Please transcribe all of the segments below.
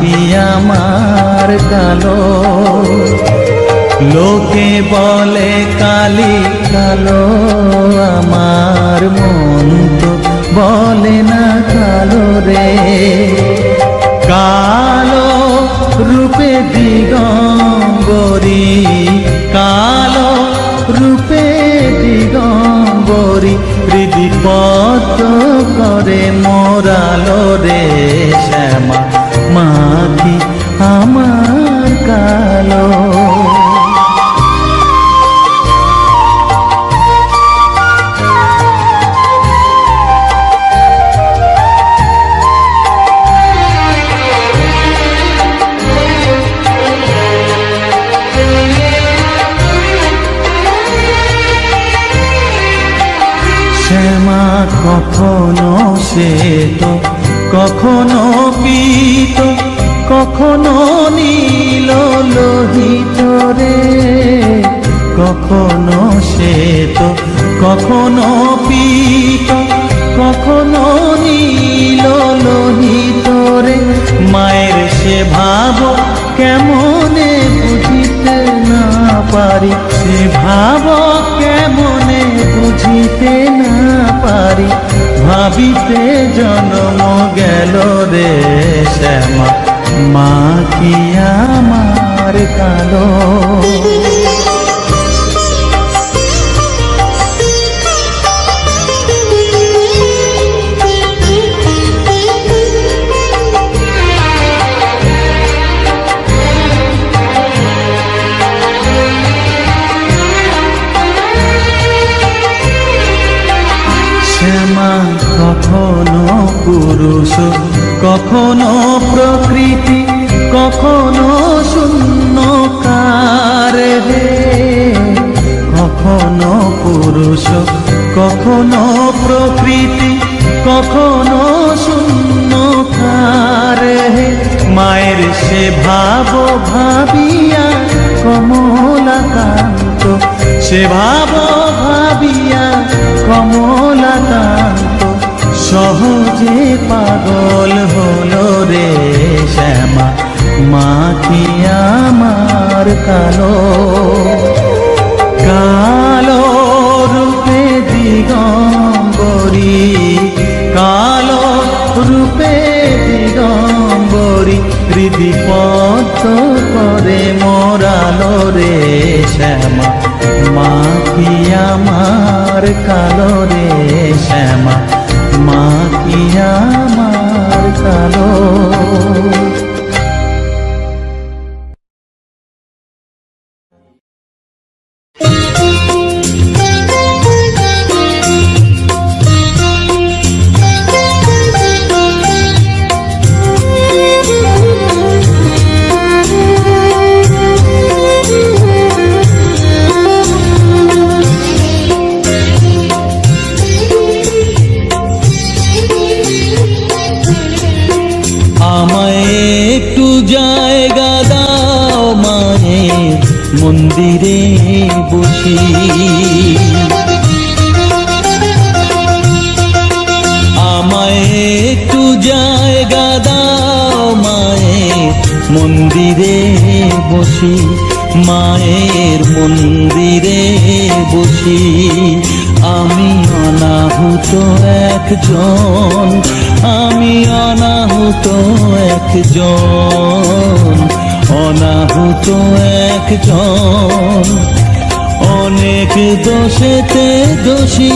কি আমার কালো, লোকে বলে কালি কালো, আমার মন তো বলে না কালো রে। কালো রূপে দিগম্বরী, কালো রূপে দিগম্বরী, হৃদিপত করে মোরালো রে শ্যামা, মা কি আমার কালো। শ্যামা কখনো শ্বেত, কখনো পীত, কখনো নীল লোহিত রে। কখনো শ্বেত, কখনো পীত, কখনো নীল লোহিত রে। মায়ের সে ভাব কেমনে বুঝিতে না পারি, সে ভাব কেমনে বুঝিতে না পারি, ভাবিতে জন্ম গেল রে শ্যামা, মা কি আমার কালো। শ্যামা কখনো পুরুষ, কখনো প্রকৃতি, কখনো শূন্যকার হে। কখনো পুরুষ, কখনো প্রকৃতি, কখনো শূন্যকার হে। মায়ের সে ভাব ভাবিয়া কমলাকান্ত, সে ভাব ভাবিয়া কমলাকান্ত, সহজে পাগল হলো রে শ্যামা, মা কি আমার কালো। কালো রূপে দিগম্বরী, কালো রূপে দিগম্বরী, হৃদিপত করে মোরালো রে শ্যামা, মা কি আমার কালো রে শ্যামা, মা কি আমার কালো। মন্দিরে বসি আমায় একটু জায়গা দাও, মায়ের মন্দিরে বসি, মায়ের মন্দিরে বসি। আমি অনাহুত একজন, আমি অনাহুত একজন, অনাহুত একজন, অনেক দোষেতে দোষী।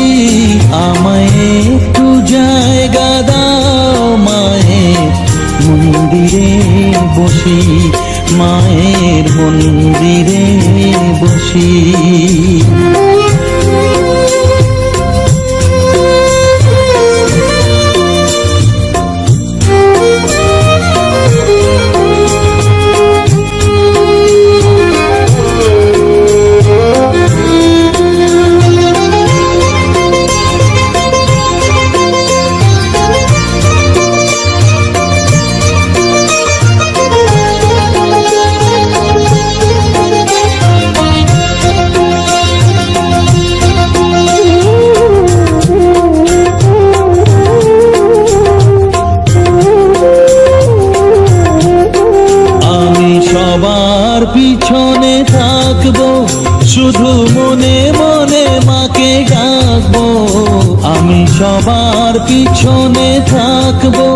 আমায় একটু জায়গা দাও, মায়ের মন্দিরে বসি, মায়ের মন্দিরে বসি। পিছনে থাকবো, শুধু মনে মনে মাকে ডাকবো। আমি সবার পিছনে থাকবো,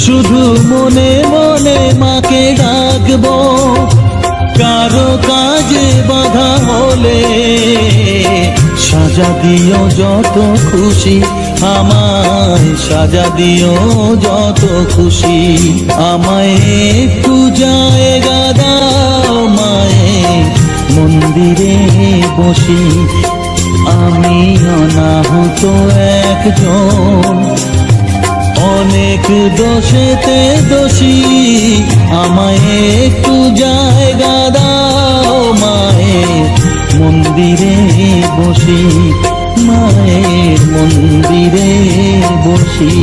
শুধু মনে মনে মাকে ডাকবো। কারো কাজে বাধা হলে সাজা দিও যত খুশি, আমায় সাজা দিও যত খুশি। আমায় একটু জায়গা দাও মায়ের মন্দিরে বসি। আমি অনাহত একজন, অনেক দোষেতে দোষী। আমায় একটু জায়গা দাও মায়ের মন্দিরে বসি, মায়ের মন্দিরে বসি।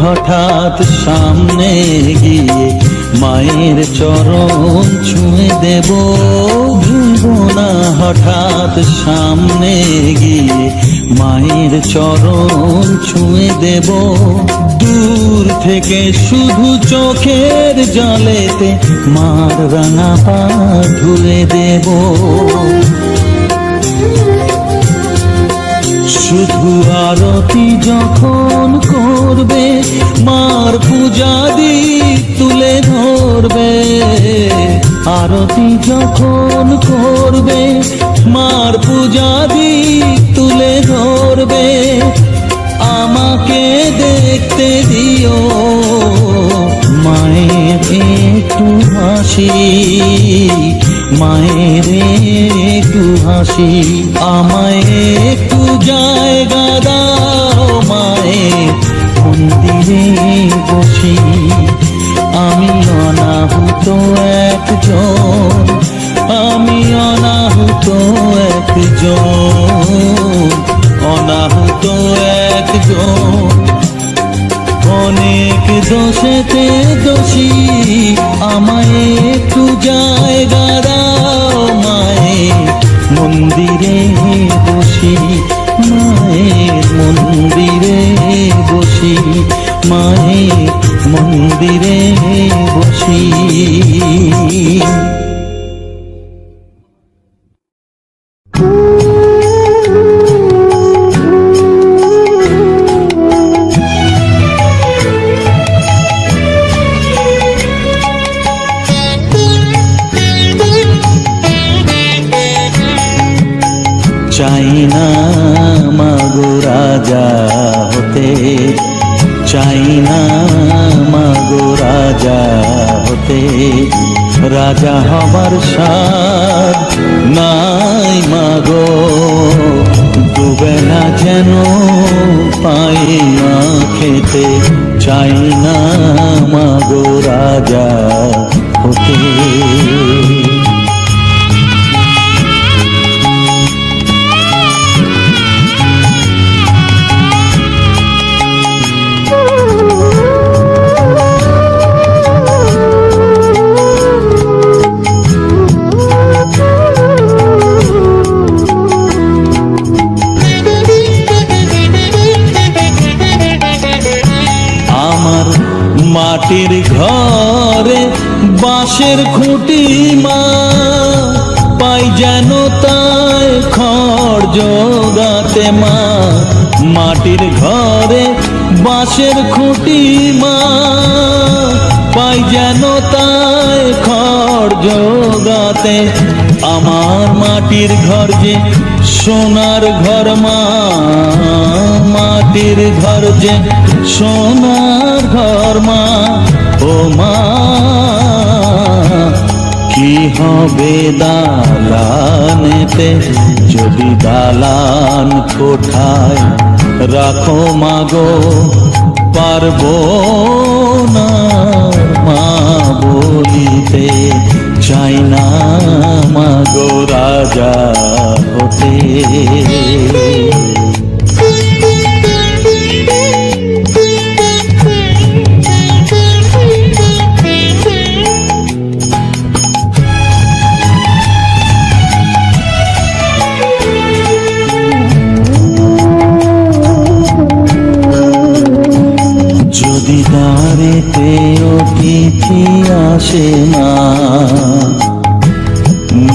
হঠাৎ সামনে গিয়ে মায়ের চরণ ছুঁয়ে দেব। ভেবো না হঠাৎ সামনে গিয়ে মায়ের চরণ ছুঁয়ে দেব। দূর থেকে শুধু চোখের জলেতে মার রাঙা পা ধুয়ে দেব। শুধু আরতি যখন করবে মার পূজা দীপ তুলে ধরবে। আরতি যখন করবে মার পূজা দীপ তুলে ধরবে। আমাকে দেখতে দিও মায়ের একটু হাসি, মায়ের একটু হাসি। আমায় একটু জায়গা দাও মায়ের মন্দিরে বসি। আমি অনাহুত একজন, আমি অনাহুত একজন, অনাহুত একজন। অনেক দোষেতে দোষী। আমায় একটু জায়গা দাও মায়ের মন্দিরে বসি, মায়ের মন্দিরে বসি, মায়ের মন্দিরে বসি। চাই না মাগো রাজা হতে, চাই না মাগো রাজা হতে। রাজা হবার স্বাদ নাই মাগো, দুবেলা যেন পাই না খেতে। চাই না মাগো রাজা হতে। মাটির ঘরে বাঁশের খুঁটি মা, পাই যেন তাই খড় জোগাতে মা। মাটির ঘরে বাঁশের খুঁটি মা, পাই যেন তাই খড় জোগাতে। আমার মাটির ঘর যে সোনার ঘর মা, মাটির ঘর যে সোনার ঘর মা। ও মা কি হবে দালানেতে যদি দালান কোঠায় রাখো মাগো, পারবো না মা বলিতে। চাই না মাগো রাজা হতে। যদি দ্বারেতে অতিথি আসে না,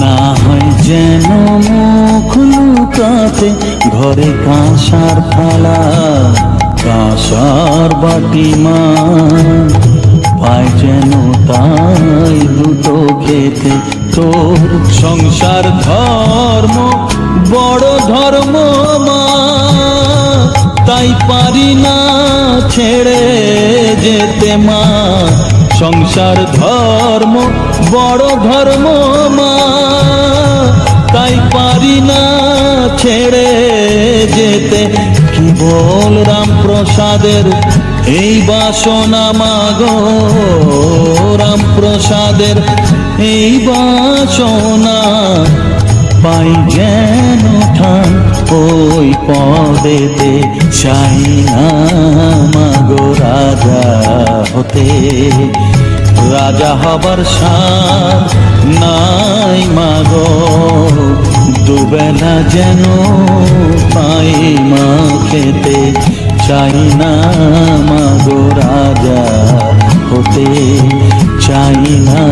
না হয় যেন মুখ লুকাতে ঘরে কাঁসার থালা কাঁসার বাটি মা, পায় যেন তাই দুটো খেতে। তোর সংসার ধর্ম বড় ধর্ম মা, তাই পারি না ছেড়ে যেতে মা। সংসার ধর্ম বড় ধর্ম মা, তাই পারি না ছেড়ে যেতে। কি বল রামপ্রসাদের এই বাসনা মাগো, রামপ্রসাদের এই বাসনা, পাই যেন ঠান ওই পদেতে। চাই না মাগো রাজা হতে, রাজা হবার সাধ নাই মাগো। দুবেলা যেন পাই মা খেতে, চাই না মাগো রাজা হতে, চাই না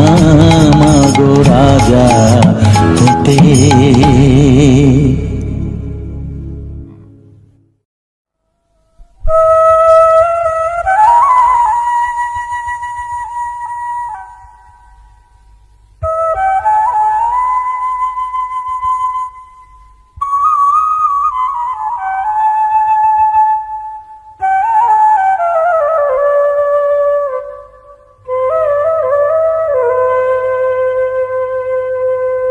মাগো রাজা হতে।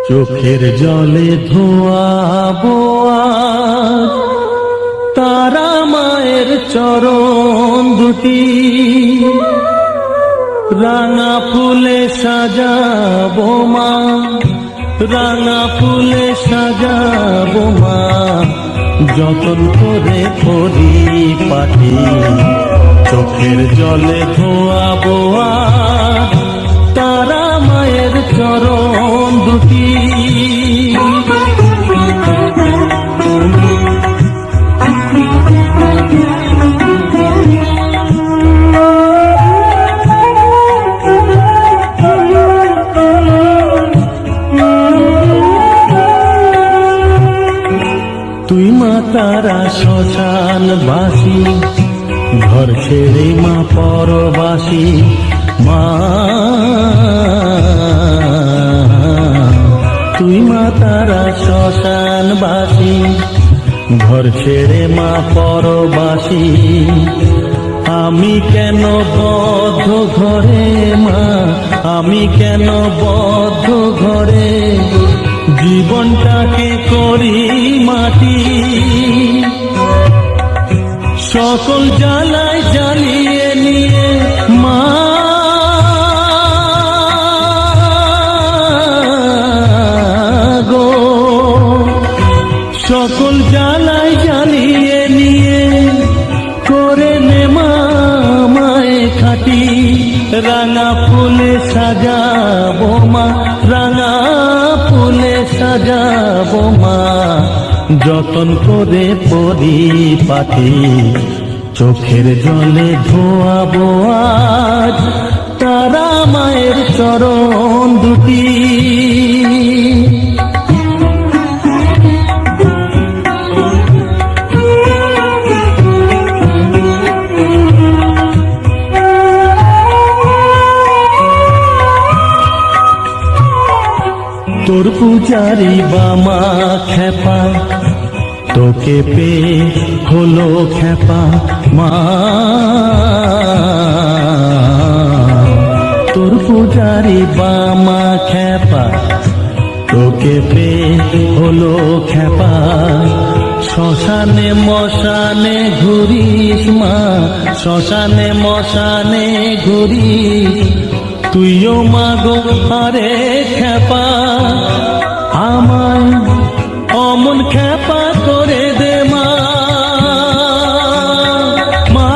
চোখের জলে ধোয়াবো আজ তারা মায়ের চরণ দুটি, রাঙা ফুলে সাজাবো মা, রাঙা ফুলে সাজাবো মা। যতন করে পরিপাটি চোখের জলে ধোয়াবো আজ তারা মায়ের চরণ দুটি। তুই মা তারা শ্মশান বাসী, ঘর ছেড়ে মা পরবাসী মা। তুই মা তারা শ্মশান বাসী, ঘর ছেড়ে মা পরবাসী। আমি কেন বদ্ধ ঘরে মা, আমি কেন বদ্ধ ঘরে জীবনটাকে করি মাটি। সকল জ্বালায় জ্বালিয়ে নিয়ে মা গো, সকল জ্বালায় জ্বালিয়ে নিয়ে করে নে মা মায়ে খাটি। রাঙা ফুলে সাজাবো মা, রাঙা ফুলে সাজাবো মা। যতন করে পরিপাটি চোখের জলে ধোয়াবো আজ তারা মায়ের চরণ দুটি। তোর পূজারি বামা খেপা, তোকে পে হলো খেপা মা। তোর পূজারি বামা খেপা, তোকে পে হলো খেপা। শ্মশানে মশানে ঘুরিস মা, শ্মশানে মশানে ঘুরিস। তুইও মাগো আরে খেপা, আমায় অমন খেপা করে দে মা। মা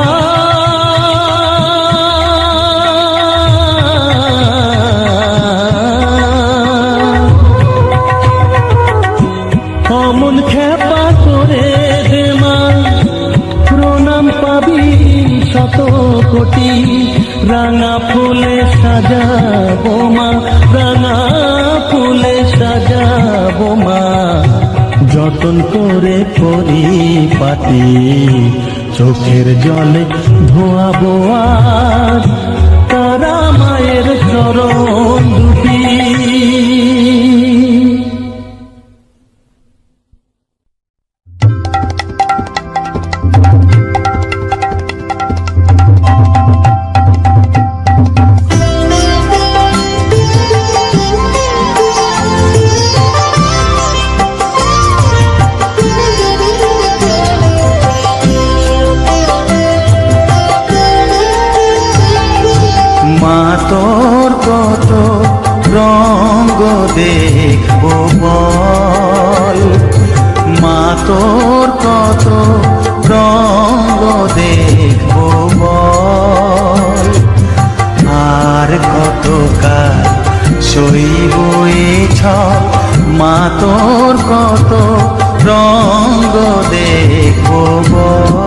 অমন খেপা করে দে মা, প্রণাম পাবি শত কোটি রাঙা ফুলে সাজাবো মা, রাঙা ফুলে সাজাবো মা, যতন করে পরিপাটি চোখের জলে ধোয়াবো আর তারা মায়ের চরণ দুটি। মা তোর কত রঙ্গ দেখবো বল, মা তোর কত রঙ্গ দেখবো বল, আর কত কাল সইব এ ছল, মা তোর কত রঙ্গ দেখবো বল।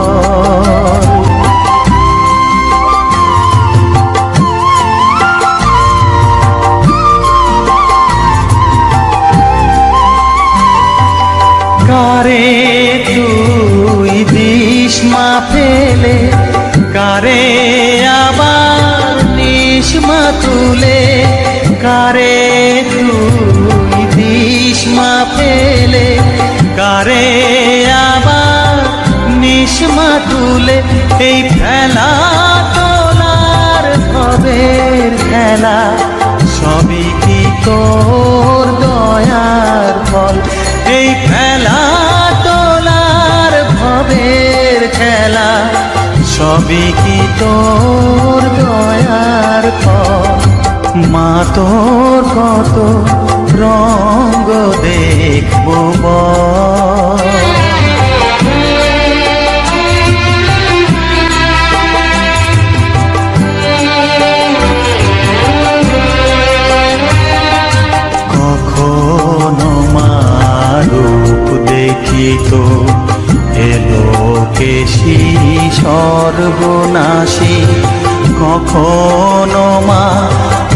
কারে তুই দিস মা ফেলে, কারে আবার নিস মা তুলে, কারে তুই দিস মা ফেলে, কারে আবার নিস মা তুলে, এই খেলা তোলার ভবের খেলা সবই কি তোর দয়ার ফল, এই খেলা তোলার ভবের খেলা সবই কি তোর দয়ার ফল, মা তোর কত রঙ্গ দেখবো বল। কখনো মা রূপ দেখিত এলো কেশি সর্বনাশী, কখনো মা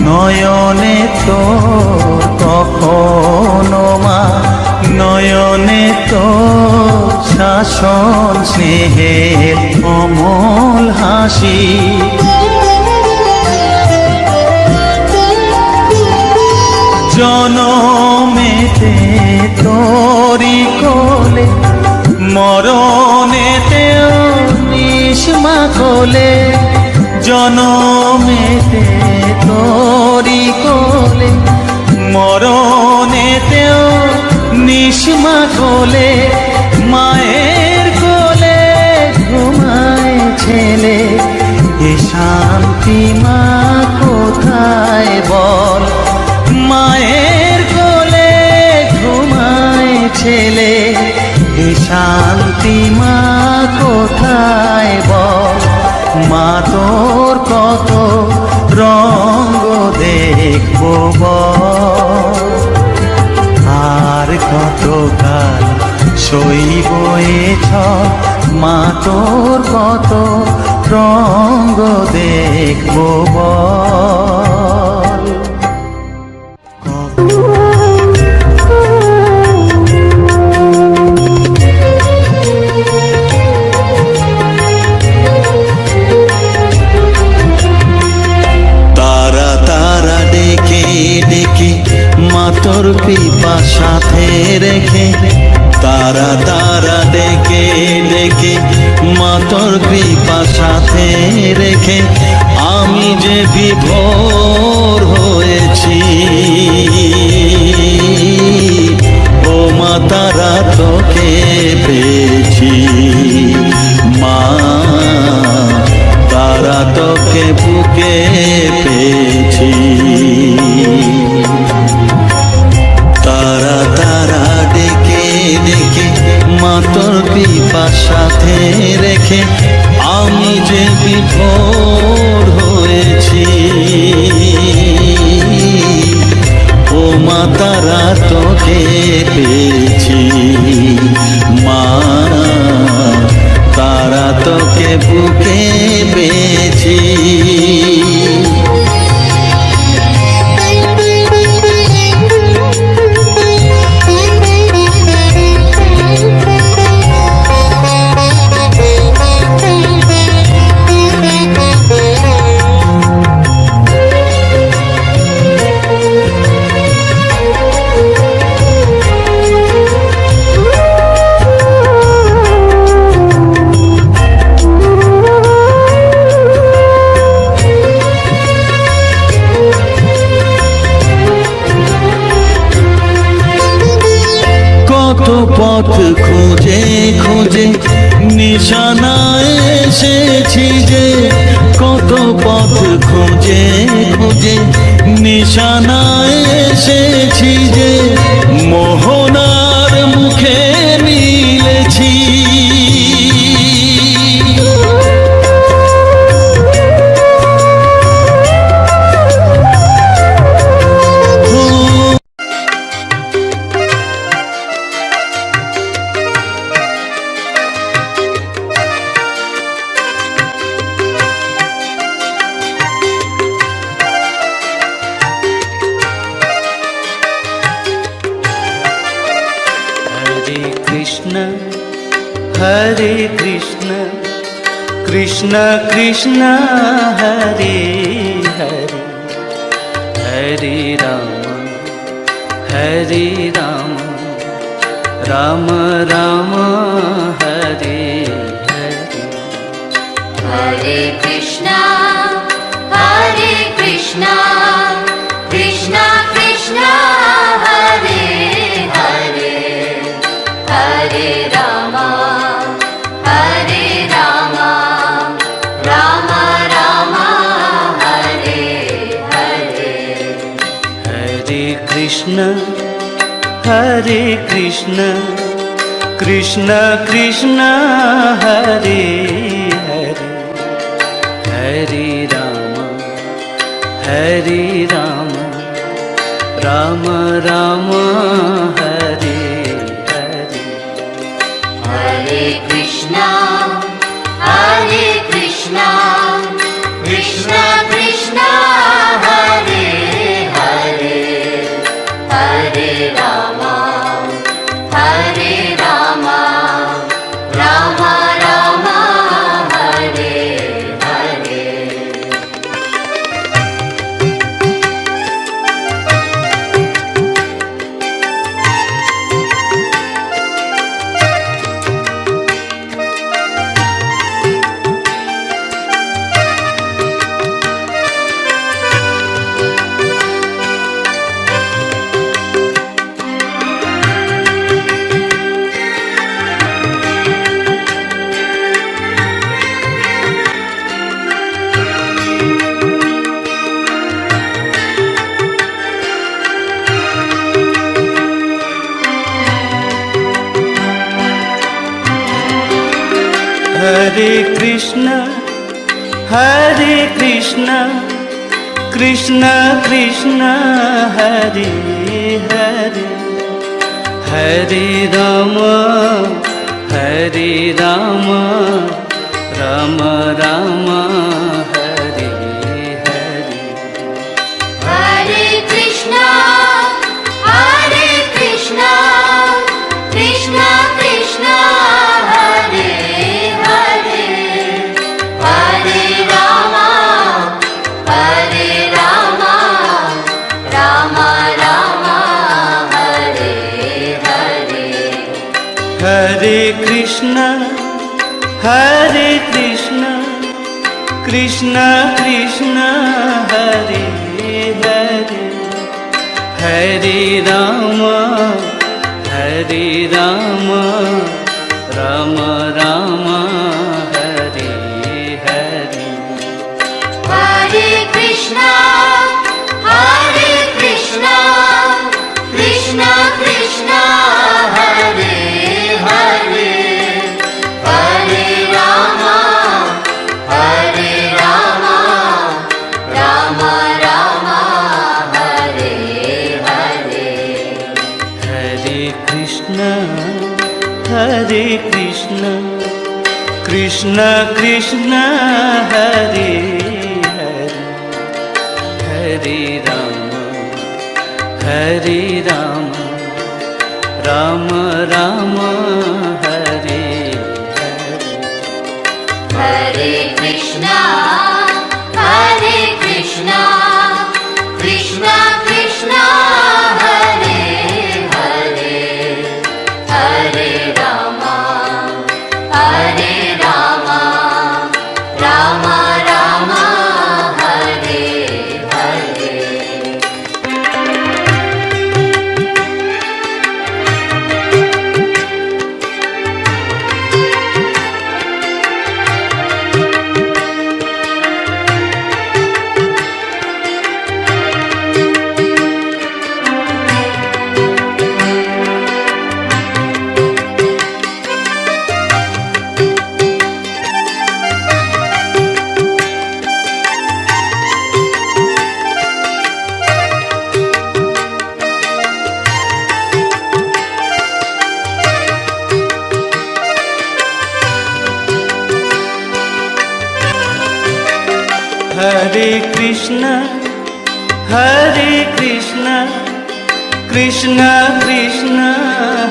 নয়নে তোর, কখনো মা নয়নে তোর শাসন স্নেহের অমল হাসি, জনমেতে তোরি কোলে, মরণেতেও নিস মা কোলে, জনমেতে তোরি কোলে, মরণেতেও নিস মা কোলে, মায়ের কোলে ঘুমায় ছেলে, এ শান্তি মা কোথায় বল, মায়ের কোলে ঘুমায় ছেলে, এ শান্তি মা কোথায় বল, মা তোর কত রঙ্গ দেখবো বল, আর কত কাল সইব এ ছল, মা তোর কত রঙ্গ দেখবো বল। তারা তারা ডেকে ডেকে মা তোর কৃপা সাথে রেখে, তারা তারা ডেকে ডেকে মা তোর কৃপা সাথে রেখে, আমি যে বিভোর হয়েছি, ও মা তারা তোকে পেয়েছি, মা তারা তোকে বুকে পেয়েছি, তারা তারা ডেকে ডেকে মা তোর কৃপা সাথে রেখে, আমি যে বিভোর হয়েছি, ও মা তারা তোকে পেয়েছি, মা তারা তোকে বুকে পেয়েছি। পথ খুঁজে খুঁজে নিশানায় এসেছি যে মোহনার মুখে মিলেছি। हरे कृष्ण कृष्ण कृष्ण हरे हरे, हरे राम राम राम हरे हरे। हरे कृष्णा कृष्णा कृष्णा हरे हरे, हरे राम राम राम हरे हरे। हरे कृष्ण कृष्ण कृष्ण हरे हरे, हरे राम राम राम हरे हरे। हरे कृष्णा कृष्ण कृष्ण हरे हरे, हरे राम राम राम हरे हरे। हरे कृष्ण कृष्ण कृष्ण हरे हरे, हरे राम राम राम हरे हरे। हरे कृष्णा कृष्ण कृष्ण हरे हरे, हरे राम राम राम हरे हरे। हरे कृष्ण कृष्ण कृष्ण हरे हरे, हरे राम राम राम हरे हरे। हरे कृष्णा कृष्ण कृष्ण हरे हरे, हरे राम राम राम हरे हरे। हरे कृष्ण कृष्ण कृष्ण हरे हरे, हरे राम राम राम हरे हरे। हरे कृष्णा कृष्ण कृष्ण हरे हरे, हरे Ram Ram Ram Hare Krishna, Hare Krishna, Krishna Krishna,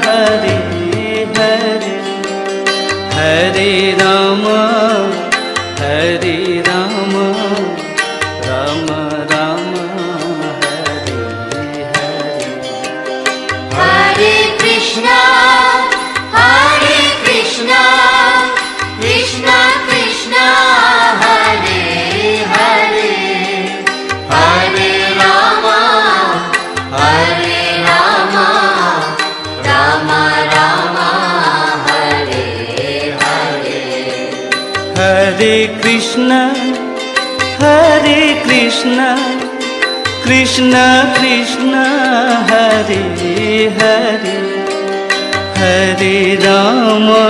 Hare Hare, Hare Rama, Hare Rama, Rama Rama, Hare Hare. Hare Krishna, Hare Krishna, Krishna Krishna, Hare Hare, Hare Rama, Hare Rama, Rama Rama, Hare Hare. Hare Krishna, Hare Krishna, Krishna Krishna, Hare Hare, Hare Rama,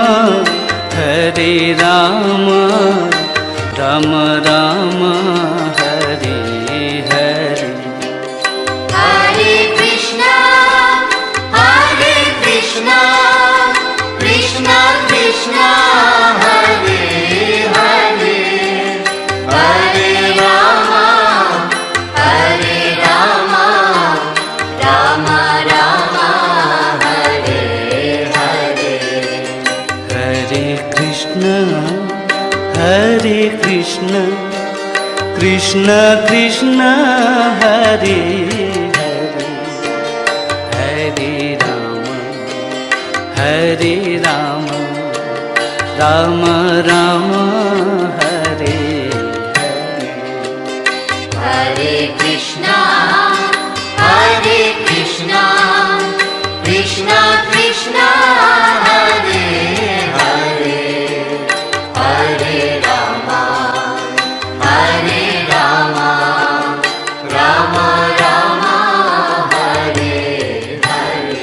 Hare Rama, Rama Rama, Hare Hare. Hare Krishna, Hare Krishna, Krishna Krishna, Hare Hare, Hare Rama, Hare Rama, Rama Rama, Hare Hare. Hare Krishna, Hare Krishna, Krishna Krishna, Hare Hare, Hare Rama, Hare Rama, Rama Rama, Hare Hare. Hare Krishna, Hare Krishna, Krishna Krishna, Hare Hare, Hare Rama, Hare Rama, Rama Rama, Hare Hare.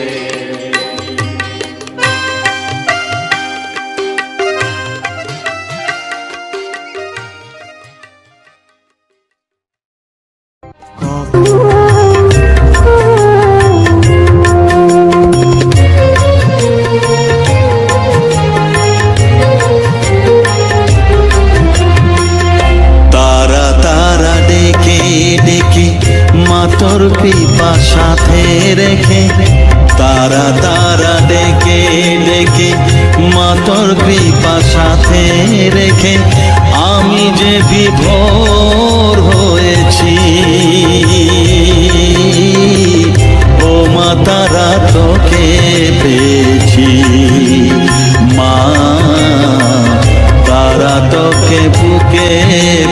তারা তারা ডেকে ডেকে মাতর কৃপা সাথে রেখে, তারা তারা ডেকে ডেকে মাতর কৃপা সাথে রেখে, আমি যে বিভোর হয়েছি, ও মা তারা তোকে পেয়েছি, মা তারা তোকে বুকে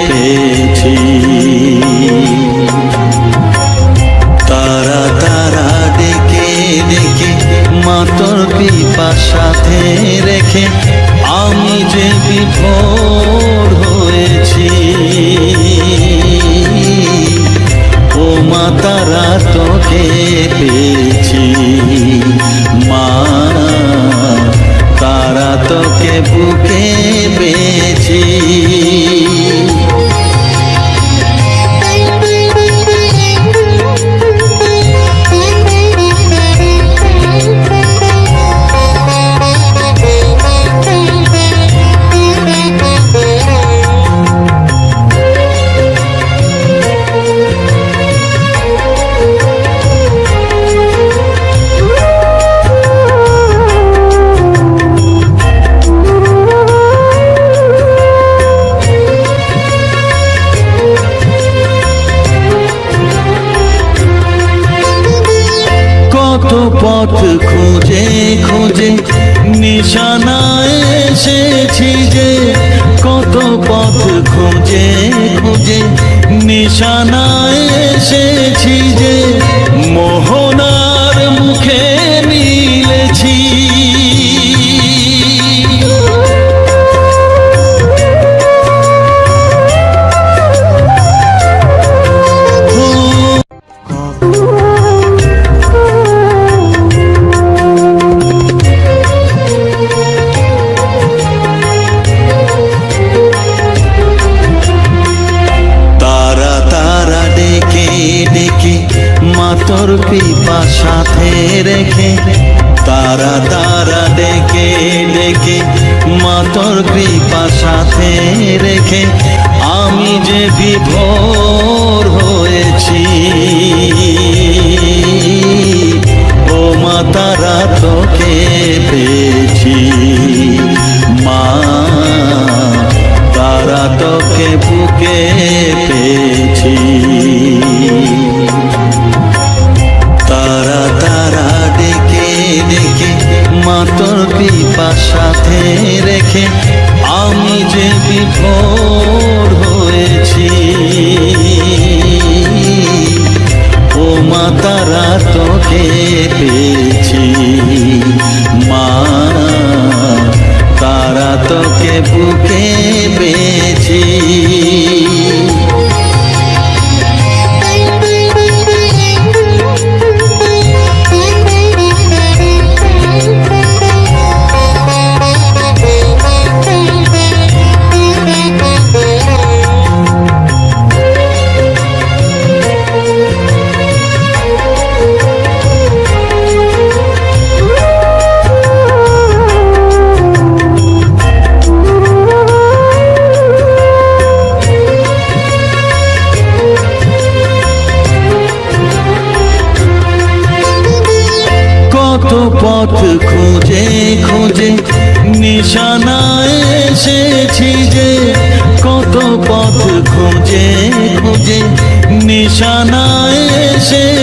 পেয়েছি। তারা তারা ডেকে ডেকে মাতর কৃপা সাথে রেখে, আমি যে বিভোর হয়েছি, ও মা তারা তোকে পেয়েছি, মা তারা তোকে বুকে পেয়েছি। কত পথ খুঁজে খুঁজে নিশানায় এসেছি যে, কত পথ খুঁজে খুঁজে নিশানায় এসেছি যে, মোহনার মুখে মিলেছি। তারা তারা ডেকে ডেকে মাতর কৃপা সাথে রেখে, তারা তারা ডেকে ডেকে মা তোর কৃপা সাথে রেখে আমি যে বিভোর হয়েছি। ও মা তারা তোকে পেয়েছি, মা তারা তোকে বুকে পেয়েছি। তারা তারা ডেকে ডেকে মা তোর কৃপা সাথে রেখে আমি যে বিভোর হয়েছি। ও মা তারা তোকে পেয়েছি, মা তারা তোকে বুকে পেয়েছি। কত পথ খুঁজে খুঁজে নিশানায় এসেছি যে, কত পথ খুঁজে খুঁজে নিশানায় এসেছি